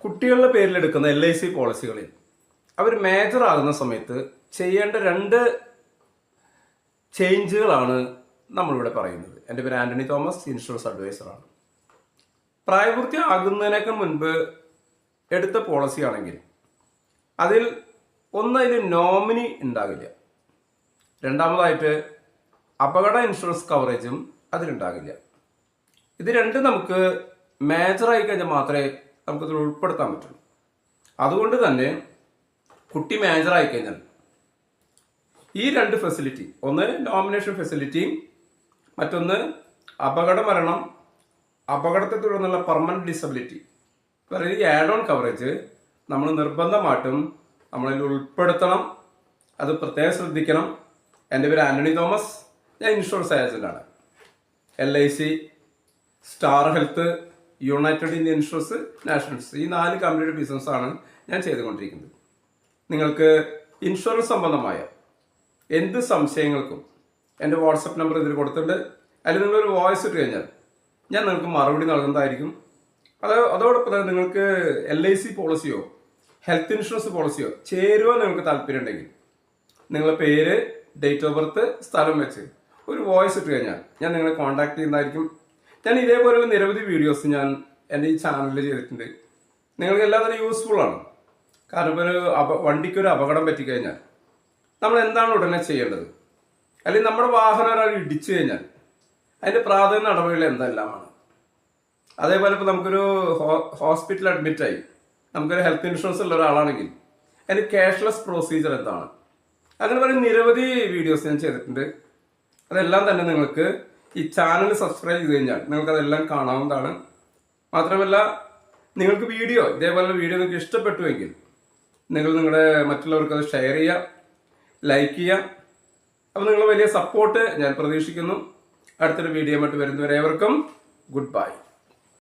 കുട്ടികളുടെ പേരിലെടുക്കുന്ന LIC പോളിസികളിൽ അവർ major ആകുന്ന സമയത്ത് ചെയ്യേണ്ട രണ്ട് ചേഞ്ചുകളാണ് നമ്മളിവിടെ പറയുന്നത്. എൻ്റെ പേര് ആന്റണി തോമസ്, ഇൻഷുറൻസ് അഡ്വൈസറാണ്. പ്രായപൂർത്തിയാകുന്നതിനേക്കാൾ മുൻപ് എടുത്ത പോളിസി ആണെങ്കിൽ അതിൽ നോമിനി ഉണ്ടാകില്ല. രണ്ടാമതായിട്ട് അപകട ഇൻഷുറൻസ് കവറേജും അതിലുണ്ടാകില്ല. ഇത് രണ്ടും നമുക്ക് മേജറായി കഴിഞ്ഞാൽ മാത്രമേ നമുക്കതിൽ ഉൾപ്പെടുത്താൻ പറ്റുള്ളൂ. അതുകൊണ്ട് തന്നെ കുട്ടി മേജറായി കഴിഞ്ഞാൽ ഈ രണ്ട് ഫെസിലിറ്റി, ഒന്ന് നോമിനേഷൻ ഫെസിലിറ്റിയും മറ്റൊന്ന് അപകട മരണം, അപകടത്തെ തുടർന്നുള്ള പെർമനന്റ് ഡിസബിലിറ്റി, ഈ ആഡ് ഓൺ കവറേജ് നമ്മൾ നിർബന്ധമായിട്ടും നമ്മളിൽ ഉൾപ്പെടുത്തണം. അത് പ്രത്യേകം ശ്രദ്ധിക്കണം. എൻ്റെ പേര് ആന്റണി തോമസ്, ഞാൻ ഇൻഷുറൻസ് ഏജന്റാണ്. LIC, സ്റ്റാർ ഹെൽത്ത്, യുണൈറ്റഡ് ഇന്ത്യൻ ഇൻഷുറൻസ്, നാഷണൽസ്, ഈ 4 കമ്പനിയുടെ ബിസിനസ്സാണ് ഞാൻ ചെയ്തുകൊണ്ടിരിക്കുന്നത്. നിങ്ങൾക്ക് ഇൻഷുറൻസ് സംബന്ധമായ എന്ത് സംശയങ്ങൾക്കും എൻ്റെ വാട്സപ്പ് നമ്പർ ഇതിൽ കൊടുത്തിട്ടുണ്ട്. അതിൽ നിങ്ങളൊരു വോയിസ് ഇട്ട് കഴിഞ്ഞാൽ ഞാൻ നിങ്ങൾക്ക് മറുപടി നൽകുന്നതായിരിക്കും. അതോടൊപ്പം തന്നെ നിങ്ങൾക്ക് LIC പോളിസിയോ ഹെൽത്ത് ഇൻഷുറൻസ് പോളിസിയോ ചേരുവാൻ നിങ്ങൾക്ക് താല്പര്യം ഉണ്ടെങ്കിൽ നിങ്ങളുടെ പേര്, ഡേറ്റ് ഓഫ് ബർത്ത്, സ്ഥലം വെച്ച് ഒരു വോയിസ് ഇട്ട് കഴിഞ്ഞാൽ ഞാൻ നിങ്ങളെ കോൺടാക്ട് ചെയ്യുന്നതായിരിക്കും. ഞാൻ ഇതേപോലെയുള്ള നിരവധി വീഡിയോസ് ഞാൻ എൻ്റെ ഈ ചാനലിൽ ചെയ്തിട്ടുണ്ട്. നിങ്ങൾക്ക് എല്ലാത്തരം യൂസ്ഫുൾ ആണ്. കാരണം വണ്ടിക്കൊരു അപകടം പറ്റിക്കഴിഞ്ഞാൽ നമ്മൾ എന്താണ് ഉടനെ ചെയ്യേണ്ടത്, അല്ലെങ്കിൽ നമ്മുടെ വാഹനം ഒരാൾ ഇടിച്ചു കഴിഞ്ഞാൽ അതിൻ്റെ പ്രാഥമിക നടപടികൾ എന്തെല്ലാമാണ്. അതേപോലെ ഇപ്പോൾ നമുക്കൊരു ഹോസ്പിറ്റൽ അഡ്മിറ്റായി നമുക്കൊരു ഹെൽത്ത് ഇൻഷുറൻസ് ഉള്ള ഒരാളാണെങ്കിൽ അതിന് ക്യാഷ്ലെസ് പ്രൊസീജിയർ എന്താണ്, അങ്ങനെ പറയുന്ന നിരവധി വീഡിയോസ് ഞാൻ ചെയ്തിട്ടുണ്ട്. അതെല്ലാം തന്നെ നിങ്ങൾക്ക് ഈ ചാനൽ സബ്സ്ക്രൈബ് ചെയ്ത് കഴിഞ്ഞാൽ നിങ്ങൾക്കതെല്ലാം കാണാവുന്നതാണ്. മാത്രമല്ല, നിങ്ങൾക്ക് ഇതേപോലുള്ള വീഡിയോ നിങ്ങൾക്ക് ഇഷ്ടപ്പെട്ടുവെങ്കിൽ നിങ്ങൾ മറ്റുള്ളവർക്ക് അത് ഷെയർ ചെയ്യുക, ലൈക്ക് ചെയ്യുക. അപ്പോൾ നിങ്ങൾ വലിയ സപ്പോർട്ട് ഞാൻ പ്രതീക്ഷിക്കുന്നു. അടുത്തൊരു വീഡിയോ ആയിട്ട് വരുന്നവരെ ഏവർക്കും ഗുഡ് ബൈ.